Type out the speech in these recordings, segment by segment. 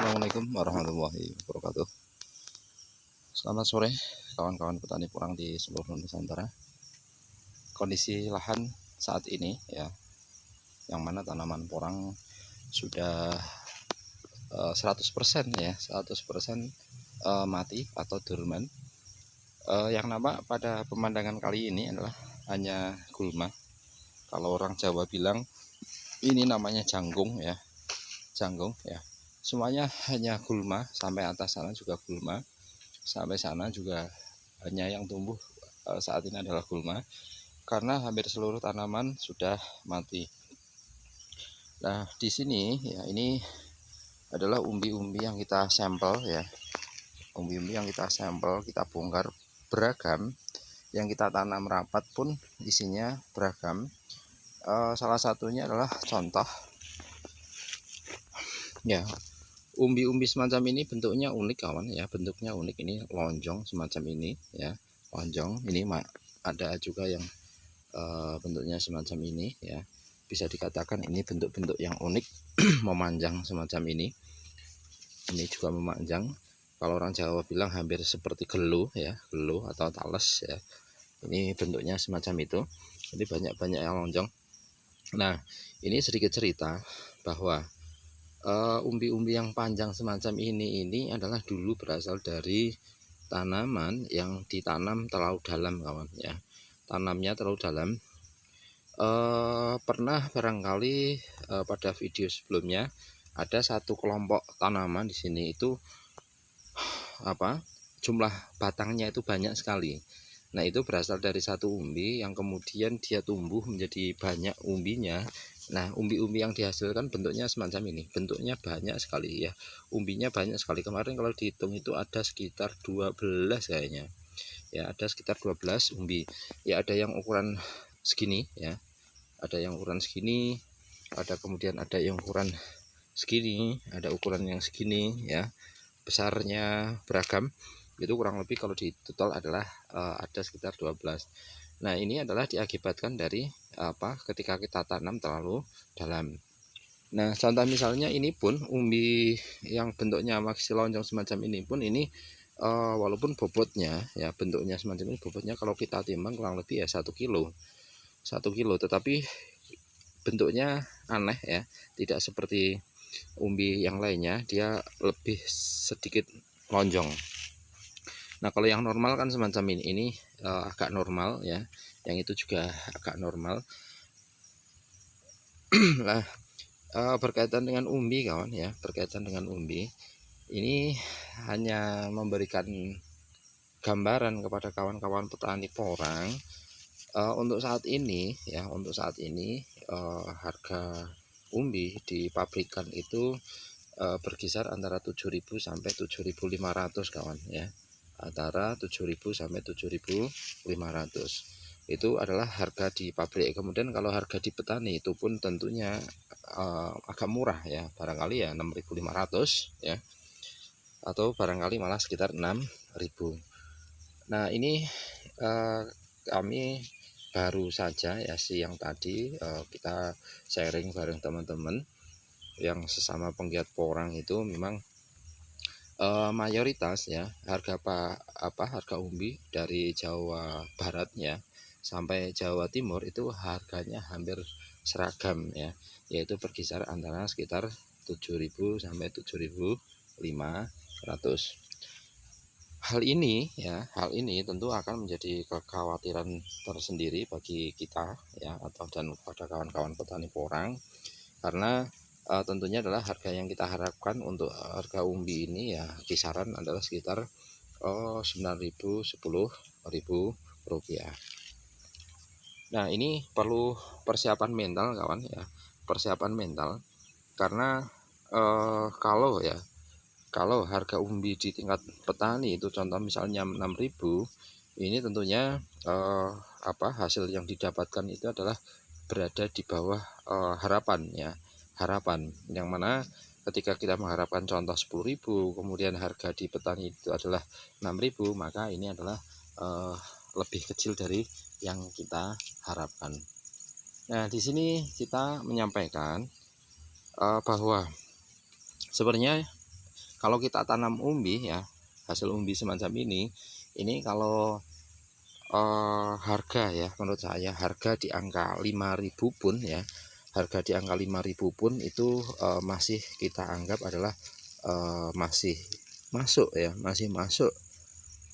Assalamualaikum warahmatullahi wabarakatuh. Selamat sore kawan-kawan petani porang di seluruh Nusantara. Kondisi lahan saat ini ya, yang mana tanaman porang sudah 100% ya, 100% mati atau dorman. Yang nampak pada pemandangan kali ini adalah hanya gulma. Kalau orang Jawa bilang ini namanya janggung ya, janggung ya. Semuanya hanya gulma, sampai atas sana juga gulma, sampai sana juga hanya yang tumbuh saat ini adalah gulma, karena hampir seluruh tanaman sudah mati. Nah, di sini ya, ini adalah umbi-umbi yang kita sampel ya, umbi-umbi yang kita sampel, kita bongkar beragam, yang kita tanam rapat pun isinya beragam. Salah satunya adalah contoh ya, umbi-umbi semacam ini bentuknya unik kawan ya, bentuknya unik, ini lonjong semacam ini ya, lonjong ini ada juga yang bentuknya semacam ini ya, bisa dikatakan ini bentuk-bentuk yang unik. Memanjang semacam ini juga memanjang, kalau orang Jawa bilang hampir seperti gelu ya, gelu atau tales ya, ini bentuknya semacam itu, jadi banyak-banyak yang lonjong. Nah, ini sedikit cerita bahwa umbi-umbi yang panjang semacam ini adalah dulu berasal dari tanaman yang ditanam terlalu dalam kawan ya, tanamnya terlalu dalam. Pernah barangkali pada video sebelumnya ada satu kelompok tanaman di sini itu jumlah batangnya itu banyak sekali. Nah, itu berasal dari satu umbi yang kemudian dia tumbuh menjadi banyak umbinya. Nah, umbi-umbi yang dihasilkan bentuknya semacam ini, bentuknya banyak sekali ya, umbinya banyak sekali. Kemarin kalau dihitung itu ada sekitar 12 kayaknya ya, ada sekitar 12 umbi ya. Ada yang ukuran segini ya, ada yang ukuran segini, ada kemudian ada yang ukuran segini, ada ukuran yang segini ya, besarnya beragam. Itu kurang lebih kalau di total adalah ada sekitar 12. Nah, ini adalah diakibatkan dari ketika kita tanam terlalu dalam. Nah, contoh misalnya ini pun umbi yang bentuknya masih lonjong semacam ini pun, ini walaupun bobotnya ya, bentuknya semacam ini, bobotnya kalau kita timbang kurang lebih ya 1 kilo, tetapi bentuknya aneh ya, tidak seperti umbi yang lainnya, dia lebih sedikit lonjong. Nah, kalau yang normal kan semacam ini agak normal ya, yang itu juga agak normal. Nah, berkaitan dengan umbi kawan ya, berkaitan dengan umbi ini hanya memberikan gambaran kepada kawan-kawan petani porang untuk saat ini ya, untuk saat ini harga umbi di pabrikan itu berkisar antara 7.000 sampai 7.500 kawan ya, antara 7.000 sampai 7.500 itu adalah harga di pabrik. Kemudian kalau harga di petani itu pun tentunya agak murah ya, barangkali ya 6.500 ya, atau barangkali malah sekitar 6.000. Nah, ini kami baru saja ya siang tadi kita sharing bareng teman-teman yang sesama penggiat porang. Itu memang mayoritas ya harga harga umbi dari Jawa Barat ya sampai Jawa Timur itu harganya hampir seragam ya, yaitu berkisar antara sekitar 7.000 sampai 7.500. Hal ini tentu akan menjadi kekhawatiran tersendiri bagi kita ya, atau dan pada kawan-kawan petani porang, karena tentunya adalah harga yang kita harapkan untuk harga umbi ini ya kisaran adalah sekitar 9.000 10.000 rupiah. Nah, ini perlu persiapan mental kawan ya, persiapan mental, karena kalau harga umbi di tingkat petani itu contoh misalnya 6.000, ini tentunya hasil yang didapatkan itu adalah berada di bawah harapan ya, harapan yang mana ketika kita mengharapkan contoh 10.000 kemudian harga di petani itu adalah 6.000, maka ini adalah lebih kecil dari yang kita harapkan. Nah, di sini kita menyampaikan bahwa sebenarnya kalau kita tanam umbi ya, hasil umbi semacam ini kalau harga ya, menurut saya harga di angka 5.000 pun ya, harga di angka 5.000 pun itu masih kita anggap adalah masih masuk ya, masih masuk.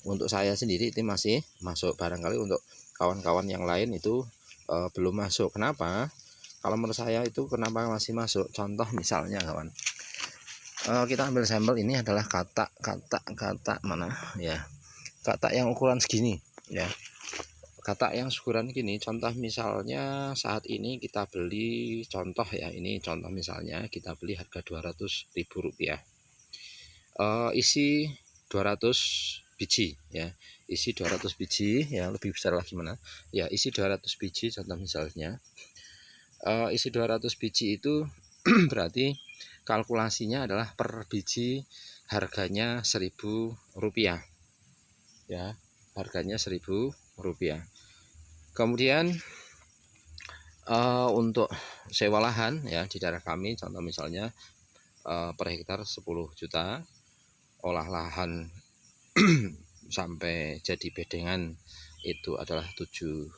Untuk saya sendiri itu masih masuk, barangkali untuk kawan-kawan yang lain itu belum masuk. Kenapa? Kalau menurut saya itu kenapa masih masuk? Contoh misalnya kawan, kita ambil sampel, ini adalah katak mana ya, katak yang ukuran segini ya, katak yang ukuran gini. Contoh misalnya saat ini kita beli, contoh ya, ini contoh misalnya kita beli harga Rp200.000, isi 200 biji ya, isi 200 biji ya, lebih besar lagi mana ya, isi 200 biji contoh misalnya. Isi 200 biji itu berarti kalkulasinya adalah per biji harganya Rp1.000 ya, harganya Rp1.000. Kemudian untuk sewa lahan ya, di daerah kami contoh misalnya per hektar 10 juta, olah lahan sampai jadi bedengan itu adalah 7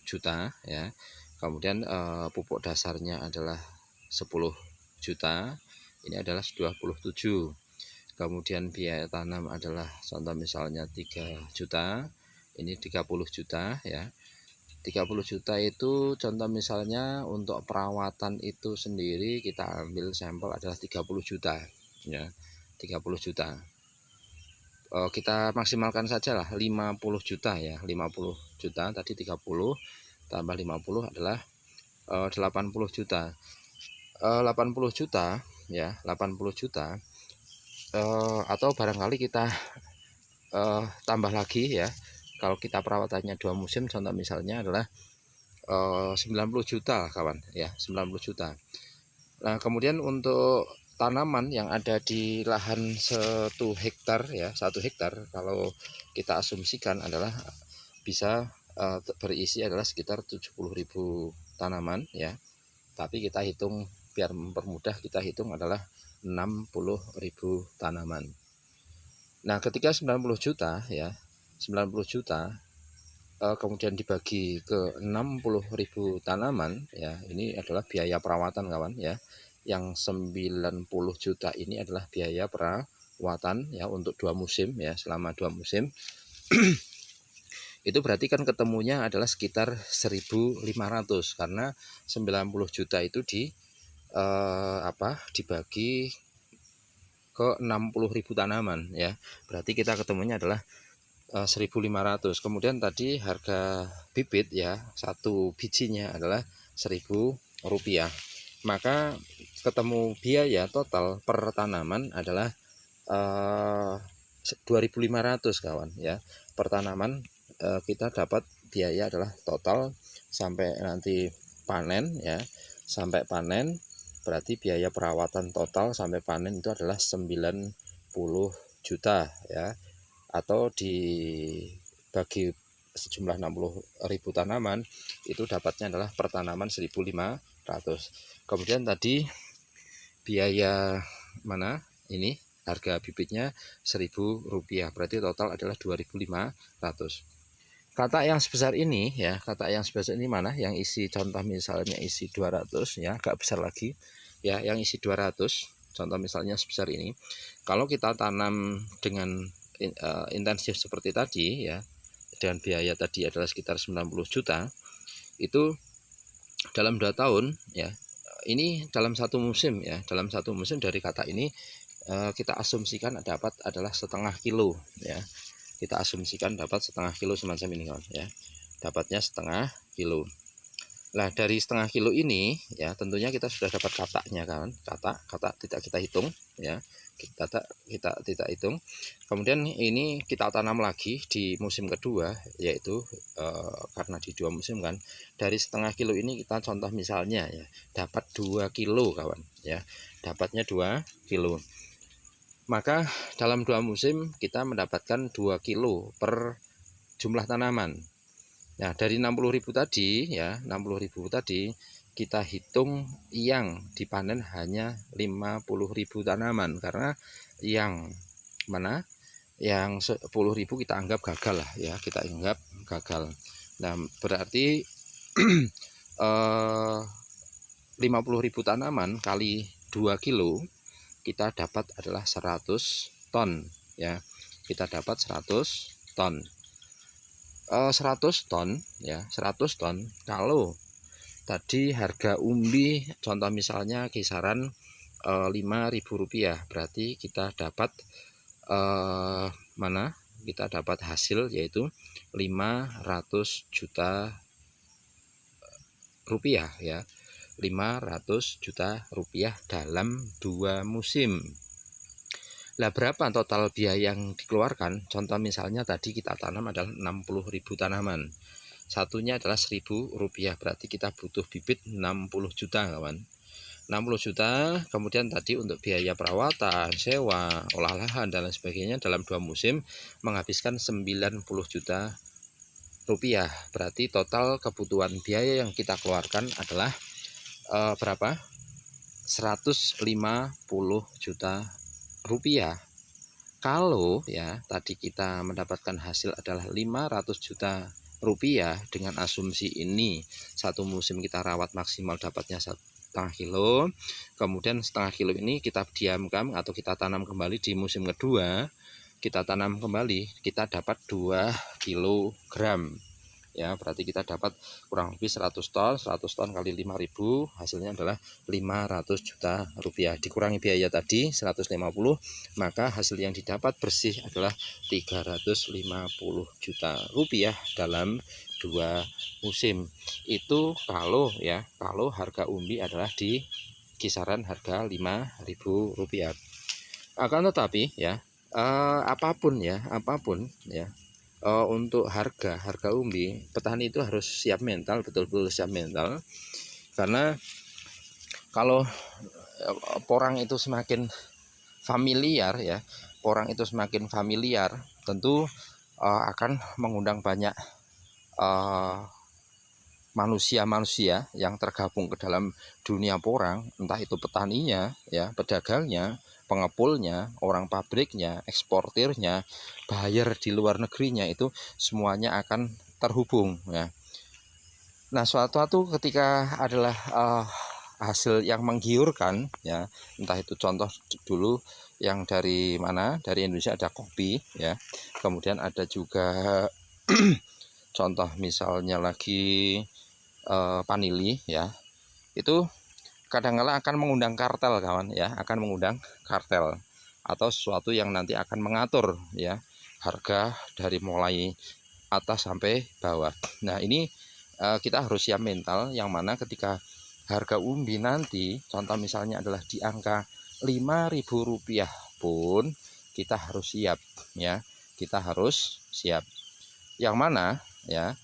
juta ya. Kemudian pupuk dasarnya adalah 10 juta, ini adalah 27. Kemudian biaya tanam adalah contoh misalnya 3 juta, ini 30 juta ya. 30 juta itu contoh misalnya untuk perawatan itu sendiri kita ambil sampel adalah 30 juta ya, 30 juta. Kita maksimalkan saja lah 50 juta ya, 50 juta tadi 30 tambah 50 adalah 80 juta. 80 juta ya, 80 juta atau barangkali kita tambah lagi ya, kalau kita perawatannya 2 musim contoh misalnya adalah 90 juta kawan ya, 90 juta. Nah kemudian untuk tanaman yang ada di lahan 1 hektar ya, 1 hektar kalau kita asumsikan adalah bisa berisi adalah sekitar 70.000 tanaman ya, tapi kita hitung biar mempermudah, kita hitung adalah 60.000 tanaman. Nah ketika 90 juta ya, 90 juta kemudian dibagi ke 60.000 tanaman ya, ini adalah biaya perawatan kawan ya. Yang 90 juta ini adalah biaya perawatan ya untuk 2 musim ya, selama 2 musim. Itu berarti kan ketemunya adalah sekitar 1.500, karena 90 juta itu dibagi ke 60.000 tanaman ya. Berarti kita ketemunya adalah 1.500. Kemudian tadi harga bibit ya, 1 bijinya adalah Rp1.000. Maka ketemu biaya total per tanaman adalah 2.500 kawan ya. Per tanaman kita dapat biaya adalah total sampai nanti panen ya. Sampai panen berarti biaya perawatan total sampai panen itu adalah 90 juta ya, atau dibagi sejumlah 60.000 tanaman itu dapatnya adalah per tanaman 1.500. Kemudian tadi biaya mana ini, harga bibitnya Rp1.000, berarti total adalah 2.500. Kata yang sebesar ini ya, kata yang sebesar ini mana, yang isi contoh misalnya isi 200 ya, agak besar lagi ya, yang isi 200 contoh misalnya sebesar ini. Kalau kita tanam dengan intensif seperti tadi ya, dengan biaya tadi adalah sekitar 90 juta, itu dalam 2 tahun ya, ini dalam 1 musim ya, dalam 1 musim dari kata ini kita asumsikan dapat adalah setengah kilo ya, kita asumsikan dapat setengah kilo semacam ini kawan ya, dapatnya setengah kilo. Nah dari setengah kilo ini ya tentunya kita sudah dapat kataknya kawan, kata tidak kita hitung ya, kita tidak hitung. Kemudian ini kita tanam lagi di musim kedua, yaitu karena di 2 musim kan, dari setengah kilo ini kita contoh misalnya ya dapat 2 kilo kawan ya, dapatnya 2 kilo. Maka dalam 2 musim kita mendapatkan 2 kilo per jumlah tanaman. Nah dari 60.000 tadi ya, 60.000 tadi kita hitung yang dipanen hanya 50.000 tanaman, karena yang mana yang 10.000 kita anggap gagal lah ya, kita anggap gagal. Nah berarti 50.000 tanaman kali 2 kilo kita dapat adalah 100 ton ya, kita dapat 100 ton. 100 ton ya, 100 ton. Kalau tadi harga umbi contoh misalnya kisaran Rp5.000, berarti kita dapat kita dapat hasil yaitu 500 juta rupiah ya, 500 juta rupiah dalam 2 musim. Lah berapa total biaya yang dikeluarkan? Contoh misalnya tadi kita tanam adalah 60.000 tanaman. Satunya adalah Rp1.000, berarti kita butuh bibit 60 juta kawan. 60 juta, kemudian tadi untuk biaya perawatan, sewa, olah lahan dan lain sebagainya dalam 2 musim menghabiskan 90 juta rupiah. Berarti total kebutuhan biaya yang kita keluarkan adalah berapa? 150 juta rupiah. Kalau ya tadi kita mendapatkan hasil adalah 500 juta rupiah, dengan asumsi ini satu musim kita rawat maksimal dapatnya 1,5 kilo, kemudian 1,5 kilo ini kita diamkan atau kita tanam kembali di musim kedua, kita tanam kembali, kita dapat 2 kilogram ya, berarti kita dapat kurang lebih 100 ton. 100 ton kali 5.000 hasilnya adalah 500 juta rupiah, dikurangi biaya tadi 150, maka hasil yang didapat bersih adalah 350 juta rupiah dalam 2 musim. Itu kalau ya, kalau harga umbi adalah di kisaran harga Rp5.000. Akan tetapi ya, apapun ya untuk harga umbi, petani itu harus siap mental, betul-betul siap mental, karena kalau porang itu semakin familiar ya, tentu akan mengundang banyak manusia yang tergabung ke dalam dunia porang, entah itu petaninya ya, pedagangnya, pengepulnya, orang pabriknya, eksportirnya, buyer di luar negerinya, itu semuanya akan terhubung ya. Nah, suatu ketika adalah hasil yang menggiurkan ya, entah itu contoh dulu yang dari mana, dari Indonesia ada kopi ya, kemudian ada juga contoh misalnya lagi vanili ya, itu kadang-kala akan mengundang kartel kawan ya, akan mengundang kartel atau sesuatu yang nanti akan mengatur ya harga dari mulai atas sampai bawah. Nah ini kita harus siap mental, yang mana ketika harga umbi nanti contoh misalnya adalah di angka Rp5.000 pun kita harus siap ya, kita harus siap. Yang mana ya,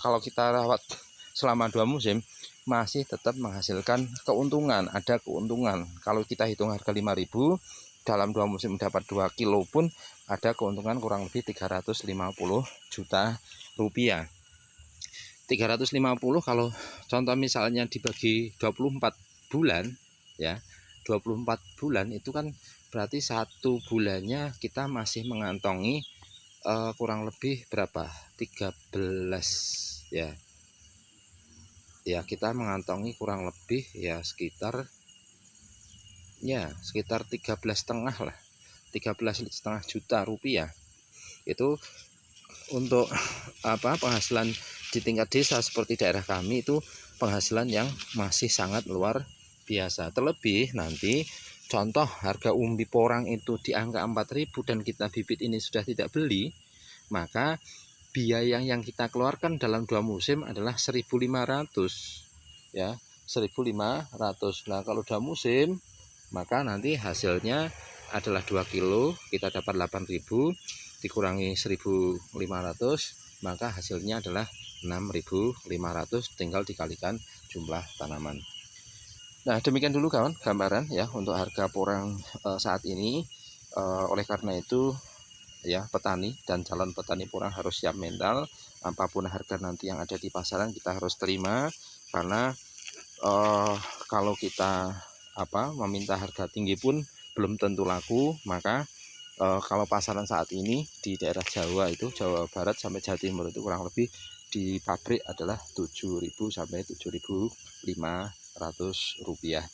kalau kita rawat selama 2 musim masih tetap menghasilkan keuntungan, ada keuntungan. Kalau kita hitung harga 5.000 dalam 2 musim dapat 2 kilo pun ada keuntungan kurang lebih 350 juta rupiah. 350 kalau contoh misalnya dibagi 24 bulan ya, 24 bulan itu kan berarti 1 bulannya kita masih mengantongi kurang lebih berapa? 13 ya. Ya, kita mengantongi kurang lebih ya sekitar 13,5 lah, 13,5 juta rupiah. Itu untuk penghasilan di tingkat desa seperti daerah kami, itu penghasilan yang masih sangat luar biasa. Terlebih nanti contoh harga umbi porang itu di angka 4.000 dan kita bibit ini sudah tidak beli, maka biaya yang kita keluarkan dalam 2 musim adalah 1.500 ya, 1.500. Nah kalau 2 musim maka nanti hasilnya adalah 2 kilo, kita dapat 8.000 dikurangi 1.500, maka hasilnya adalah 6.500, tinggal dikalikan jumlah tanaman. Nah demikian dulu kawan gambaran ya untuk harga porang saat ini. Oleh karena itu ya, petani dan calon petani porang harus siap mental. Apapun harga nanti yang ada di pasaran kita harus terima, karena kalau kita meminta harga tinggi pun belum tentu laku. Maka kalau pasaran saat ini di daerah Jawa itu, Jawa Barat sampai Jawa Timur itu kurang lebih di pabrik adalah 7.000 sampai 7.500 rupiah.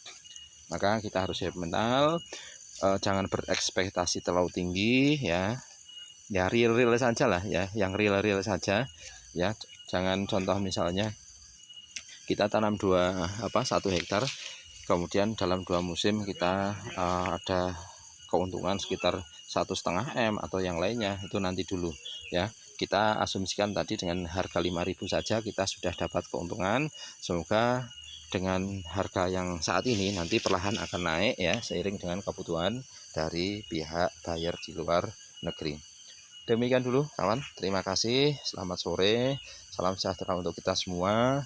Maka kita harus siap mental, jangan berekspektasi terlalu tinggi ya. Ya real saja lah ya, yang real saja ya. Jangan contoh misalnya kita tanam 1 hektar, kemudian dalam 2 musim kita ada keuntungan sekitar 1,5 M atau yang lainnya, itu nanti dulu ya. Kita asumsikan tadi dengan harga 5.000 saja kita sudah dapat keuntungan. Semoga dengan harga yang saat ini nanti perlahan akan naik ya, seiring dengan kebutuhan dari pihak buyer di luar negeri. Demikian dulu kawan, terima kasih, selamat sore, salam sejahtera untuk kita semua.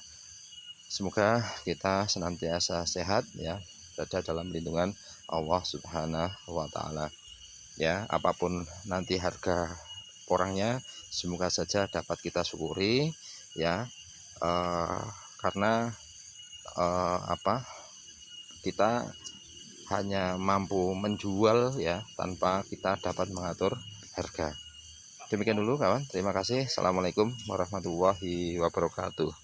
Semoga kita senantiasa sehat ya, berada dalam lindungan Allah Subhanahu wa Ta'ala ya. Apapun nanti harga porangnya, semoga saja dapat kita syukuri ya, karena kita hanya mampu menjual ya, tanpa kita dapat mengatur harga. Demikian dulu kawan, terima kasih. Assalamualaikum warahmatullahi wabarakatuh.